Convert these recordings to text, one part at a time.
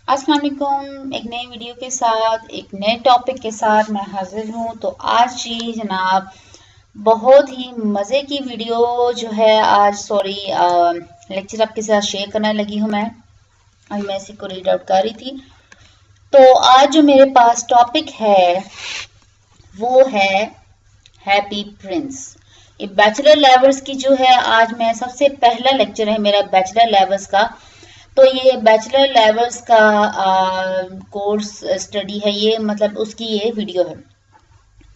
अस्सलाम वालेकुम। एक नई वीडियो के साथ एक नए टॉपिक के साथ मैं हाजिर हूँ। तो आज जी जनाब बहुत ही मज़े की वीडियो जो है आज लेक्चर आपके साथ शेयर करने लगी हूँ मैं इसी को रीड आउट कर रही थी। तो आज जो मेरे पास टॉपिक है वो है हैप्पी प्रिंस। ये बैचलर लेवल्स की जो है आज मैं सबसे पहला लेक्चर है मेरा बैचलर लेवल्स का। तो ये बैचलर लेवल्स का कोर्स स्टडी है, ये मतलब उसकी ये वीडियो है।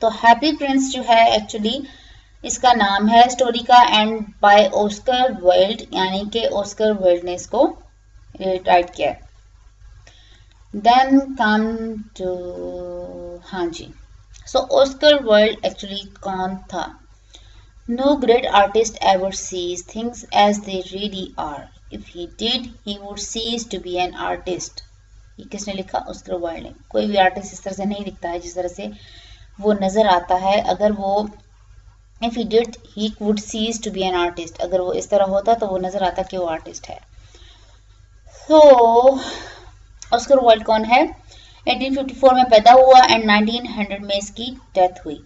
तो हैप्पी प्रिंस जो है एक्चुअली इसका नाम है स्टोरी का एंड बाय ऑस्कर वाइल्ड, यानी कि ऑस्कर वाइल्ड ने इसको राइट किया है। देन कम टू, हाँ जी, सो ऑस्कर वाइल्ड एक्चुअली कौन था? No great artist ever sees things as they really are. If he did, he would cease to be an artist. ये किसने लिखा? ऑस्कर वाइल्ड ने। कोई भी आर्टिस्ट इस तरह से नहीं दिखता है जिस तरह से वो नजर आता है। अगर वो if he did, he would cease to be an artist. अगर वो इस तरह होता तो वो नजर आता कि वो आर्टिस्ट है। तो ऑस्कर वाइल्ड कौन है? 1854 में पैदा हुआ एंड 1900 में इसकी डेथ हुई।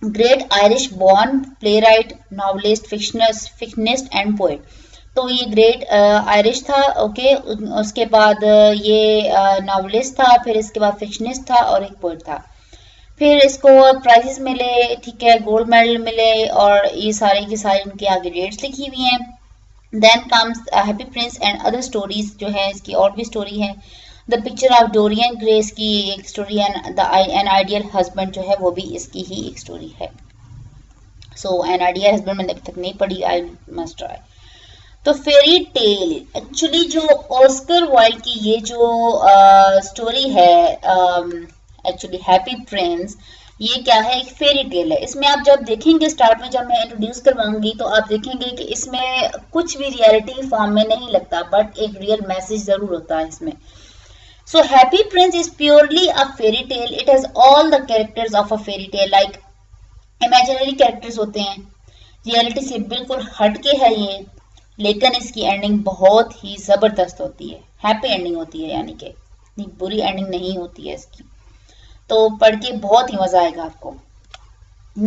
Great Irish born playwright, novelist, fictionist and poet. तो ये ग्रेट आयरिश था, ओके। उसके बाद ये नॉवलिस्ट था, फिर इसके बाद फिक्शनिस्ट था और एक पोएट था। फिर इसको प्राइजेस मिले, ठीक है, गोल्ड मेडल मिले और ये सारे की सारी उनकी आगे डेट्स लिखी हुई हैं। Then comes Happy Prince and other stories, जो है इसकी और भी स्टोरी है। The picture of Dorian Grace की एक स्टोरी है, द एन आइडियल हस्बैंड जो है वो भी इसकी ही एक स्टोरी है। सो एन आइडियल हस्बैंड मैंने अभी तक नहीं पढ़ी, आई मस्ट ट्राई। तो फेरी टेल एक्चुअली जो ऑस्कर वाइल्ड की ये जो स्टोरी है, एक्चुअली हैप्पी प्रिंस, ये क्या है? एक फेरी टेल है। इसमें आप जब देखेंगे स्टार्ट में, जब मैं इंट्रोड्यूस करवाऊंगी तो आप देखेंगे कि इसमें कुछ भी रियलिटी फॉर्म में नहीं लगता, बट एक रियल मैसेज जरूर होता है इसमें। So Happy Prince is purely a fairy tale. It has all the characters of a fairy tale. Like imaginary characters होते हैं, रियलिटी से बिल्कुल हटके है ये, लेकिन इसकी एंडिंग बहुत ही जबरदस्त होती है, हैप्पी एंडिंग होती है, यानी कि बुरी एंडिंग नहीं होती है इसकी। तो पढ़ के बहुत ही मजा आएगा आपको।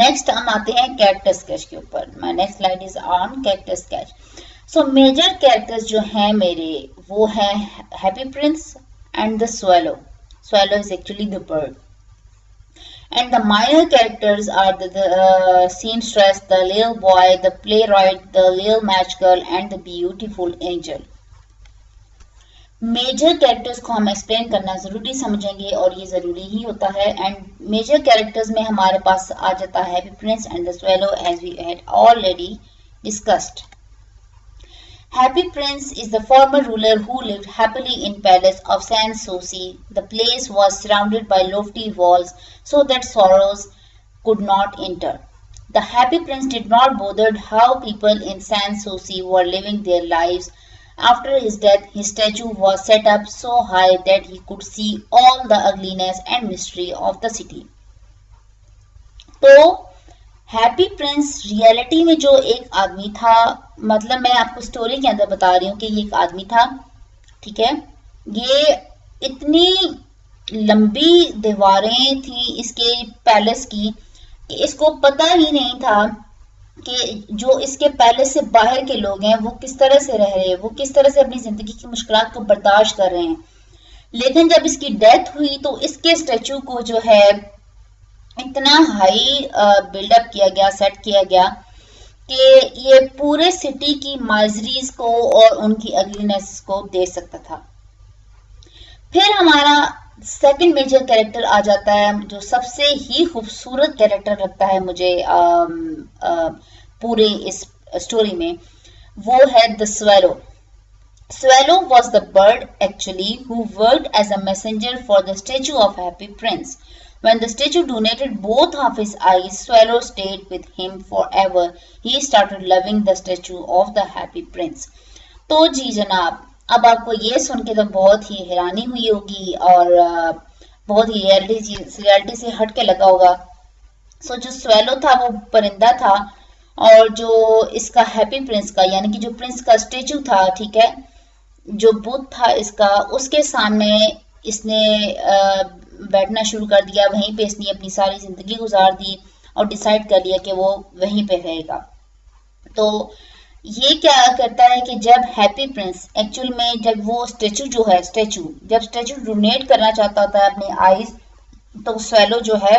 नेक्स्ट हम आते हैं कैरेक्टर स्केच के ऊपर। My next slide is on character sketch. So major characters जो हैं मेरे वो है Happy Prince and the swallow. Swallow is actually the bird. And the minor characters are the seamstress, the little boy, the playwright, the little match girl, and the beautiful angel. Major characters को हम explain करना जरूरी समझेंगे और ये जरूरी ही होता है। एंड मेजर कैरेक्टर्स में हमारे पास आ जाता है Happy Prince and the swallow, as we had already discussed. Happy Prince is the former ruler who lived happily in palace of Sans Souci. The place was surrounded by lofty walls so that sorrows could not enter. The Happy Prince did not bother how people in Sans Souci were living their lives. After his death, his statue was set up so high that he could see all the ugliness and mystery of the city. तो happy Prince reality में जो एक आदमी था, मतलब मैं आपको story के अंदर बता रही हूँ कि ये एक आदमी था, ठीक है। ये इतनी लंबी दीवारें थी इसके पैलेस की कि इसको पता ही नहीं था कि जो इसके पैलेस से बाहर के लोग हैं वो किस तरह से रह रहे हैं, वो किस तरह से अपनी जिंदगी की मुश्किलात को बर्दाश्त कर रहे हैं। लेकिन जब इसकी डेथ हुई तो इसके स्टैचू को जो है इतना हाई बिल्डअप किया गया, सेट किया गया कि ये पूरे सिटी की माइजरीज को और उनकी अगलीनेस को दे सकता था। फिर हमारा सेकंड मेजर कैरेक्टर आ जाता है जो सबसे ही खूबसूरत कैरेक्टर लगता है मुझे पूरे इस स्टोरी में, वो है the swallow. Swallow was the bird actually who worked as a messenger for the statue of Happy Prince. When the statue donated both of his eyes, Swallow stayed with him forever. He started loving the statue of the Happy Prince. तो जी जनाब, अब आपको ये सुन के तो बहुत ही हैरानी हुई होगी और बहुत ही रियलिटी से हट के लगा होगा। सो जो स्वेलो था वो परिंदा था और जो इसका हैप्पी प्रिंस का, यानी कि जो प्रिंस का स्टेचू था, ठीक है, जो बुत था इसका, उसके सामने इसने बैठना शुरू कर दिया। वहीं पे इसने अपनी सारी जिंदगी गुजार दी और डिसाइड कर लिया कि वो वहीं पे रहेगा। तो ये क्या करता है कि जब हैप्पी प्रिंस एक्चुअल में जब वो स्टेचू जो है जब स्टेचू डोनेट करना चाहता होता है अपनी आईज, तो स्वेलो जो है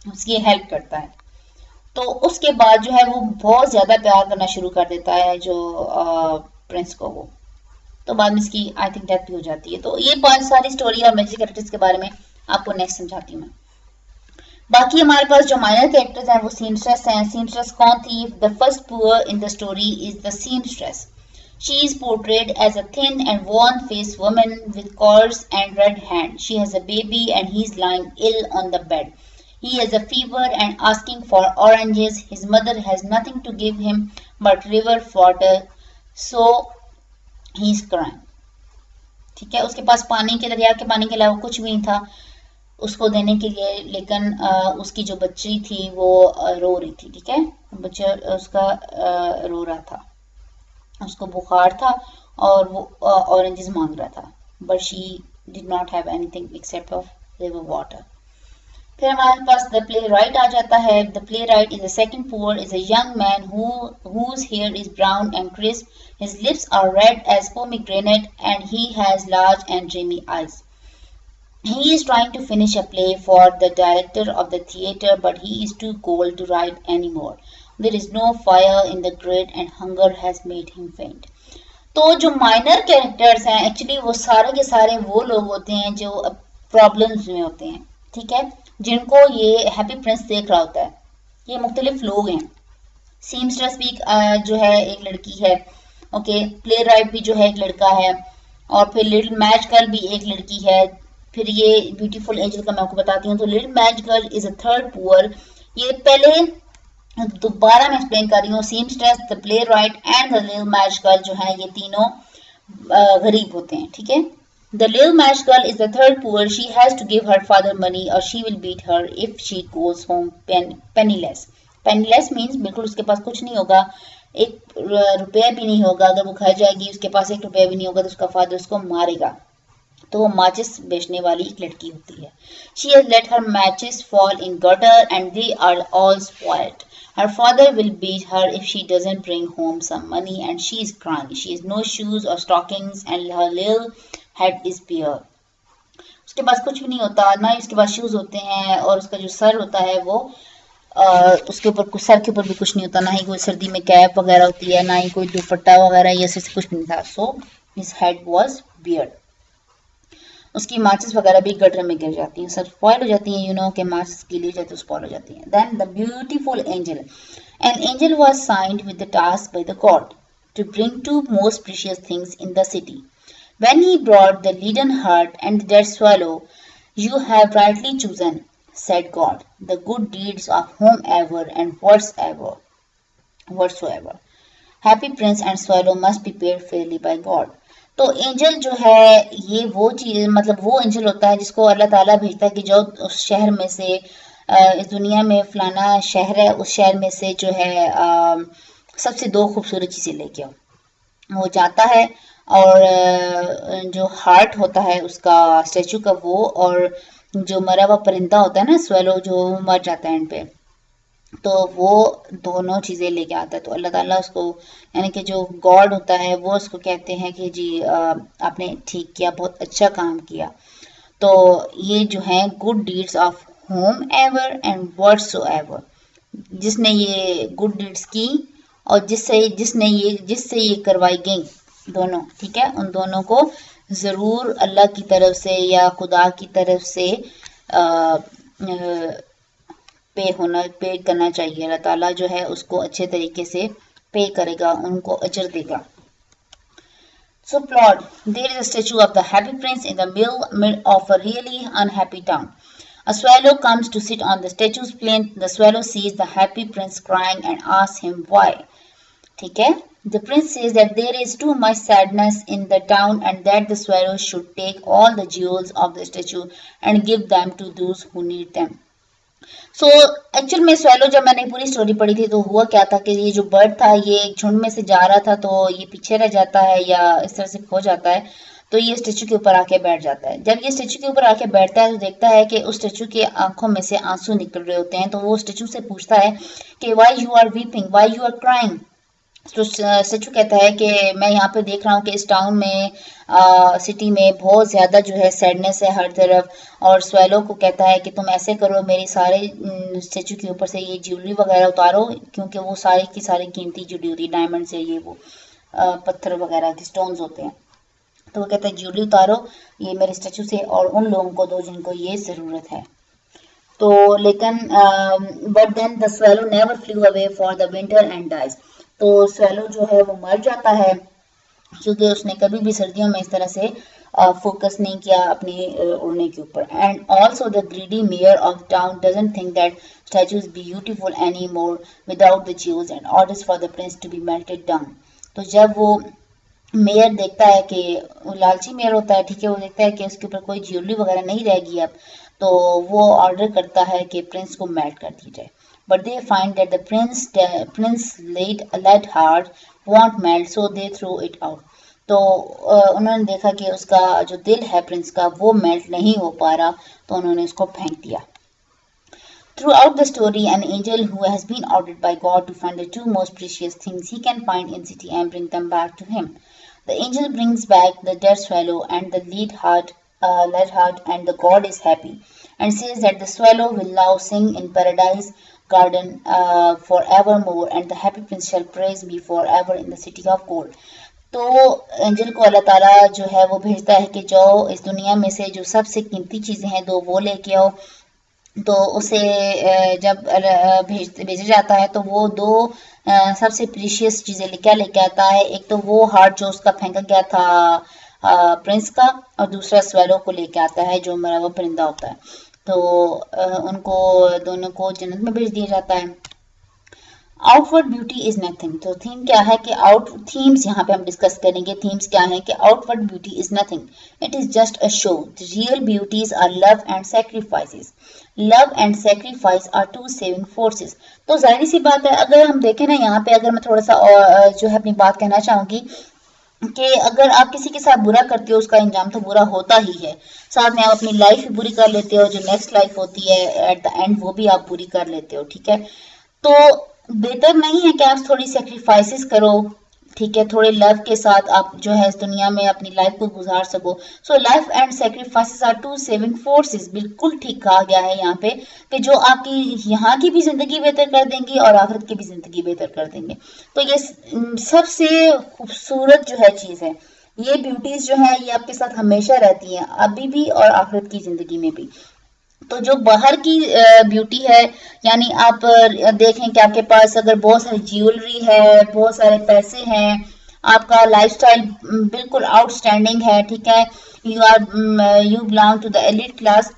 उसकी हेल्प करता है। तो उसके बाद जो है वो बहुत ज्यादा प्यार करना शुरू कर देता है जो प्रिंस को वो। तो बाद में इसकी आई थिंक डेथ भी हो जाती है। तो ये पांच सारी स्टोरी और मैजिक कैरेक्टर्स के बारे में आपको नेक्स्ट समझाती हूँ मैं। बाकी हमारे पास जो माइनर कैरेक्टर्स हैं वो सीमस्ट्रेस हैं। सीमस्ट्रेस कौन थी? The first poor in the story is the seamstress. She is portrayed as a thin and worn-faced woman with cords and red hands. She has a baby and he is lying ill on the bed. He has a fever and asking for oranges. His mother has nothing to give him but river water, so he is crying. ठीक है, उसके पास पानी के दरिया के पानी के अलावा कुछ भी नहीं था उसको देने के लिए, लेकिन उसकी जो बच्ची थी वो रो रही थी। ठीक है, बच्चा उसका रो रहा था, उसको बुखार था और वो ऑरेंजेस मांग रहा था, but she did not have anything except of river water. फिर हमारे पास द प्ले राइट आ जाता है। The play right is a second poor is a young man whose hair is brown and crisp. His lips are red as pomegranate and he has large and dreamy eyes. He is trying to finish a play for the director of the theatre, but he is too cold to write anymore. There is no fire in the grate and hunger has made him faint. तो जो minor characters हैं actually वो सारे के सारे वो लोग होते हैं जो प्रॉब्लम्स में होते हैं। ठीक है, जिनको ये हैप्पी प्रिंस देख रहा होता है। ये मुख्तलिफ लोग हैं। सीमस्ट्रेस भी जो है एक लड़की है, ओके, प्ले राइट भी जो है एक लड़का है, और फिर लिटिल मैच गर्ल भी एक लड़की है। फिर ये ब्यूटीफुल एंजल का मैं आपको बताती हूँ। तो little match girl is a third poor. ये पहले दोबारा मैं एक्सप्लेन कर रही हूँ। Seamstress, the playwright and the little match girl जो है ये तीनों गरीब होते हैं। ठीक है, the little match girl is the third poor. She has to give her father money और she will beat her if she goes home penniless. Penniless means बिल्कुल उसके पास कुछ नहीं होगा, एक रुपया भी नहीं होगा। अगर वो घर जाएगी उसके पास एक रुपया भी नहीं होगा तो उसका फादर उसको मारेगा। तो वो माचिस बेचने वाली एक लड़की होती है। She has let her matches fall in gutter and they are all spoiled. Her father will beat her if she doesn't bring home some money and she is crying. She has no shoes or stockings and her little head is bare. उसके पास कुछ भी नहीं होता, ना ही उसके पास shoes होते हैं, और उसका जो सर होता है वो उसके ऊपर सर के ऊपर भी कुछ नहीं होता, ना ही कोई सर्दी में कैप वगैरह होती है, ना ही कोई दुपट्टा वगैरह, ये सब कुछ नहीं था। So his head was beard. उसकी माचिस वगैरह भी गटर में गिर जाती हैं, सब स्पॉइल हो जाती हैं। यू नो के माचिस गीली जाती है तो स्पॉइल हो जाती हैं। Then the beautiful angel. An angel was assigned with the task by the god to bring two most precious things in the city. When he brought the leaden heart and the dead swallow, you have rightly chosen, said God, the good deeds of whomever and whatsoever. Happy prince and swallow must be paid fairly by God. तो angel जो है ये वो चीज, मतलब वो angel होता है जिसको अल्लाह ताला भेजता है कि जो उस शहर में से इस दुनिया में फलाना शहर है, उस शहर में से जो है सबसे दो खूबसूरत चीजें लेके आओ। वो जाता है और जो हार्ट होता है उसका स्टेचू का वो, और जो मरा हुआ परिंदा होता है ना स्वेलो जो मर जाता है एंड पे, तो वो दोनों चीजें लेके आता है। तो अल्लाह ताला उसको, यानी कि जो गॉड होता है वो उसको कहते हैं कि जी आपने ठीक किया, बहुत अच्छा काम किया। तो ये जो है good deeds of home ever and whatsoever, जिसने ये गुड डीड्स की और जिससे ये करवाई गई दोनों, ठीक है, उन दोनों को जरूर अल्लाह की तरफ से या खुदा की तरफ से पे करना चाहिए। अल्लाह ताला जो है उसको अच्छे तरीके से पे करेगा, उनको अजर देगा। So plot, there is a statue of the happy prince in the middle of a really unhappy town. A swallow comes to sit on the statue's plinth. The swallow sees the happy prince crying and asks him why. ठीक है, the prince says that there is too much sadness in the town and that the swallow should take all the jewels of the statue and give them to those who need them. So actual में swallow, जब मैंने पूरी story पढ़ी थी तो हुआ क्या था कि ये जो बर्ड था ये एक झुंड में से जा रहा था, तो ये पीछे रह जाता है या इस तरह से खो जाता है, तो ये स्टेचू के ऊपर आके बैठ जाता है। जब ये स्टेचू के ऊपर आके बैठता है तो देखता है कि उस स्टेचू के आंखों में से आंसू निकल रहे होते हैं, तो वो स्टेचू से पूछता है कि why you are weeping, why you are crying. तो सचू कहता है कि मैं यहाँ पे देख रहा हूँ कि इस टाउन में, सिटी में बहुत ज़्यादा जो है सैडनेस है हर तरफ। और स्वेलो को कहता है कि तुम ऐसे करो, मेरी सारे स्टेचू के ऊपर से ये ज्वेलरी वगैरह उतारो, क्योंकि वो सारी की सारी कीमती ज्वेलरी, डायमंड से ये वो पत्थर वगैरह के स्टोन्स होते हैं। तो वो कहता है ज्वेलरी उतारो ये मेरे स्टेचू से और उन लोगों को दो जिनको ये ज़रूरत है। तो लेकिन but then the swallow never flew away for the winter and dies. तो स्वेलो जो है वो मर जाता है, क्योंकि उसने कभी भी सर्दियों में इस तरह से फोकस नहीं किया अपनी उड़ने के ऊपर। And also the greedy mayor of town doesn't think that statue is beautiful any more without the ज्यूज and orders for the prince to be melted down. तो जब वो मेयर देखता है कि, वो लालची मेयर होता है, ठीक है, वो देखता है कि उसके ऊपर कोई ज्वेलरी वगैरह नहीं रहेगी अब, तो वो ऑर्डर करता है कि प्रिंस को मेल्ट कर दी जाए। But they find that the prince lead heart won't melt, so they throw it out. तो उन्होंने देखा कि उसका जो दिल है प्रिंस का वो मेल्ट नहीं हो पा रहा, तो उन्होंने उसको फेंक दिया। Throughout the story, an angel who has been ordered by God to find the two most precious things he can find in city and bring them back to him. The angel brings back the dead swallow and the lead heart, and the God is happy and says that the swallow will now sing in paradise garden forevermore, and the happy prince shall praise me forever in the city of gold. तो angel को अल्लाह ताला जो है वो भेजता है कि जाओ इस दुनिया में से जो सबसे कीमती चीज़ें हैं दो वो लेके आओ। तो उसे जब भेजा जाता है तो वो दो सबसे प्रीशियस चीज़ें क्या लेके आता है। एक तो वो हार्ट जो उसका फेंका गया था प्रिंस का, और दूसरा स्वेलो को लेके आता है जो मरा हुआ परिंदा होता है। तो उनको दोनों को जन्नत में भेज दिया जाता है। Outward beauty is nothing. तो थीम क्या है कि थीम्स यहाँ पे हम डिस्कस करेंगे। थीम्स क्या है कि outward beauty is nothing, it is just a show. The real beauties are love and sacrifices. Love and sacrifice are two saving forces. तो जाहिर सी बात है, अगर हम देखें ना यहाँ पे, अगर मैं थोड़ा सा जो है अपनी बात कहना चाहूंगी कि अगर आप किसी के साथ बुरा करते हो उसका अंजाम तो बुरा होता ही है, साथ में आप अपनी लाइफ भी बुरी कर लेते हो, जो नेक्स्ट लाइफ होती है एट द एंड वो भी आप बुरी कर लेते हो, ठीक है। तो बेहतर नहीं है कि आप थोड़ी सेक्रीफाइसेस करो, ठीक है, थोड़े लव के साथ आप जो है इस दुनिया में अपनी लाइफ को गुजार सको। So life and sacrifices are two saving forces. बिल्कुल ठीक कहा गया है यहाँ पे कि जो आपकी यहाँ की भी जिंदगी बेहतर कर देंगी और आखिरत की भी जिंदगी बेहतर कर देंगे। तो ये सबसे खूबसूरत जो है चीज़ है, ये ब्यूटीज जो है ये आपके साथ हमेशा रहती हैं, अभी भी और आखिरत की जिंदगी में भी। तो जो बाहर की ब्यूटी है, यानी आप देखें कि आपके पास अगर बहुत सारी ज्वेलरी है, बहुत सारे पैसे हैं, आपका लाइफस्टाइल बिल्कुल आउटस्टैंडिंग है, ठीक है, you belong to the elite class,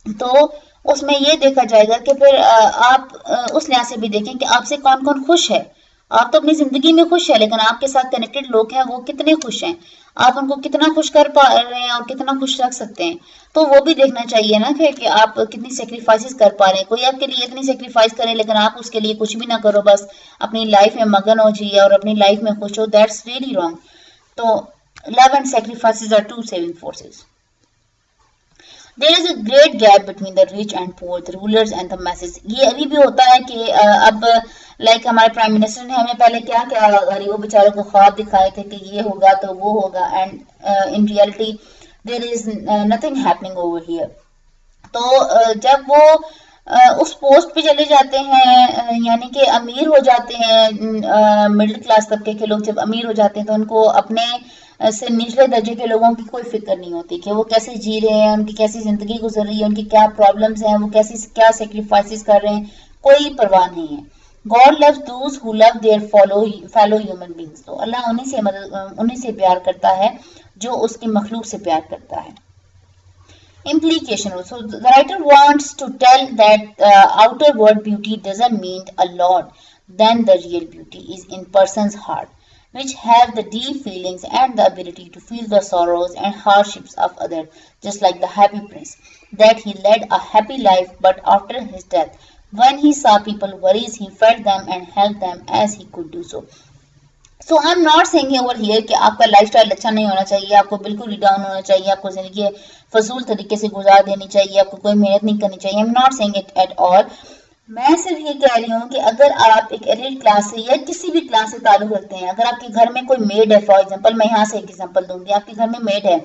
तो उसमें ये देखा जाएगा कि फिर आप उस लिहाज से भी देखें कि आपसे कौन कौन खुश है। आप तो अपनी जिंदगी में खुश है, लेकिन आपके साथ कनेक्टेड लोग हैं वो कितने खुश हैं, आप उनको कितना खुश कर पा रहे हैं और कितना खुश रख सकते हैं। तो वो भी देखना चाहिए ना कि आप कितनी सेक्रीफाइसेस कर पा रहे हैं। कोई आपके लिए इतनी सेक्रीफाइस करे लेकिन आप उसके लिए कुछ भी ना करो, बस अपनी लाइफ में मगन हो जाइए और अपनी लाइफ में खुश हो, दैट्स रियली रॉन्ग। तो love and sacrifices are two saving forces. There is a great gap between the rich and poor, the rulers and the message. ये अभी भी होता है कि अब लाइक हमारे प्राइम मिनिस्टर ने हमें पहले क्या क्या गरीबों बेचारों को ख्वाब दिखाए थे कि ये होगा तो वो होगा, and in reality there is nothing happening over here. तो जब वो उस पोस्ट पे चले जाते हैं, यानी कि अमीर हो जाते हैं, मिडिल क्लास तबके के लोग जब अमीर हो जाते हैं तो उनको अपने से निचले दर्जे के लोगों की कोई फिक्र नहीं होती कि वो कैसे जी रहे हैं, उनकी कैसी जिंदगी गुजर रही है, उनकी क्या प्रॉब्लम्स हैं, वो कैसी क्या सेक्रीफाइसेस कर रहे हैं, कोई परवाह नहीं है। God loves those who love there fellow human beings. तो अल्लाह उन्हीं से प्यार करता है जो उसकी मखलूक से प्यार करता है। Implication. So the writer wants to tell that outer world beauty doesn't mean a lot. Then the real beauty is in person's heart. which have the deep feelings and the ability to feel the sorrows and hardships of others, just like the happy prince, that he led a happy life, but after his death, when he saw people worries, he felt them and helped them as he could do so. So I am not saying over here कि आपका lifestyle अच्छा नहीं होना चाहिए, आपको बिल्कुल ही down होना चाहिए, आपको जिंदगी फजूल तरीके से गुजार देनी चाहिए, आपको कोई मेहनत नहीं करनी चाहिए। I am not saying it at all. मैं सिर्फ ये कह रही हूँ कि अगर आप एक एलिट क्लास से या किसी भी क्लास से ताल्लुक रखते हैं, अगर आपके घर में कोई मेड है, फॉर एग्जाम्पल मैं यहाँ से एक एग्जाम्पल दूंगी, आपके घर में मेड है,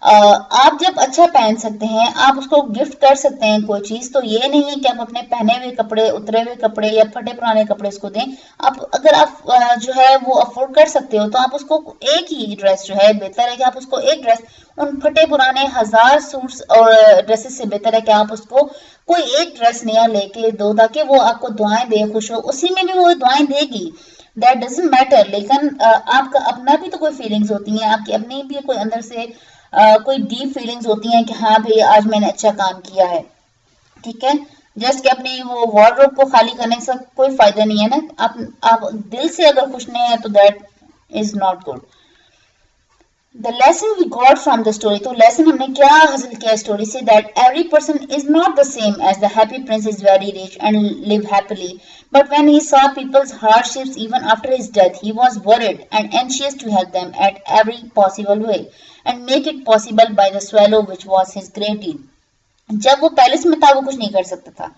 आप जब अच्छा पहन सकते हैं, आप उसको गिफ्ट कर सकते हैं कोई चीज, तो ये नहीं है कि आप अपने पहने हुए कपड़े, उतरे हुए कपड़े या फटे पुराने कपड़े उसको दें। आप अगर आप जो है वो अफोर्ड कर सकते हो, तो आप उसको एक ही ड्रेस जो है, बेहतर है कि आप उसको एक ड्रेस, उन फटे पुराने 1000 सूट्स और ड्रेसेस से बेहतर है कि आप उसको कोई एक ड्रेस नया लेके दो, ताकि वो आपको दुआएं दे, खुश हो, उसी में भी वो दुआएं देगी। That doesn't matter. लेकिन आपका अपना भी तो कोई फीलिंग्स होती हैं, आपकी अपनी भी कोई अंदर से कोई डीप फीलिंग्स होती हैं कि हाँ भाई आज मैंने अच्छा काम किया है, ठीक है। जस्ट कि अपनी वो वार्डरोब को खाली करने से कोई फायदा नहीं है ना। आप दिल से अगर खुश नहीं है तो that is not good. The lesson we got from the story, तो लेसन हमने क्या हासिल किया स्टोरी से, that every person is not the same as the Happy Prince is very rich and live happily, but when he saw people's hardships even after his death, he was worried and anxious to help them at every possible way and make it possible by the swallow which was his great deed. जब वो palace में था वो कुछ नहीं कर सकता था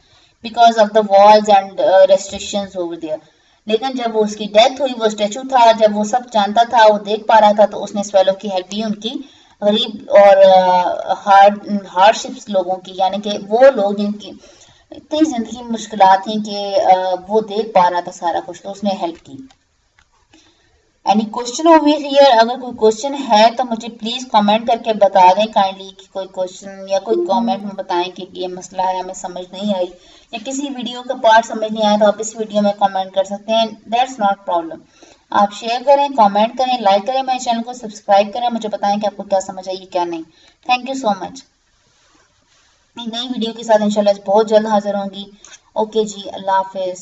because of the walls and restrictions over there. लेकिन जब वो उसकी डेथ हुई, वो स्टैचू था, जब वो सब जानता था, वो देख पा रहा था, तो उसने स्वेलो की हेल्प की, उनकी गरीब और हार्डशिप्स लोगों की, यानी कि वो लोग जिनकी इतनी जिंदगी मुश्किलात थी कि वो देख पा रहा था सारा कुछ, तो उसने हेल्प की। Any question over here? अगर कोई क्वेश्चन है तो मुझे प्लीज कमेंट करके बता दें काइंडली कि कोई क्वेश्चन या कोई कमेंट में बताएं कि ये मसला है, हमें समझ नहीं आई, या किसी वीडियो का पार्ट समझ नहीं आया तो आप इस वीडियो में कमेंट कर सकते हैं, दैट्स नॉट प्रॉब्लम। आप शेयर करें, कमेंट करें, लाइक करें, मेरे चैनल को सब्सक्राइब करें, मुझे बताएं कि आपको क्या समझ आई क्या नहीं। Thank you so much. नई वीडियो के साथ इंशाल्लाह बहुत जल्द हाजिर होंगी। ओके जी, अल्लाह हाफिज।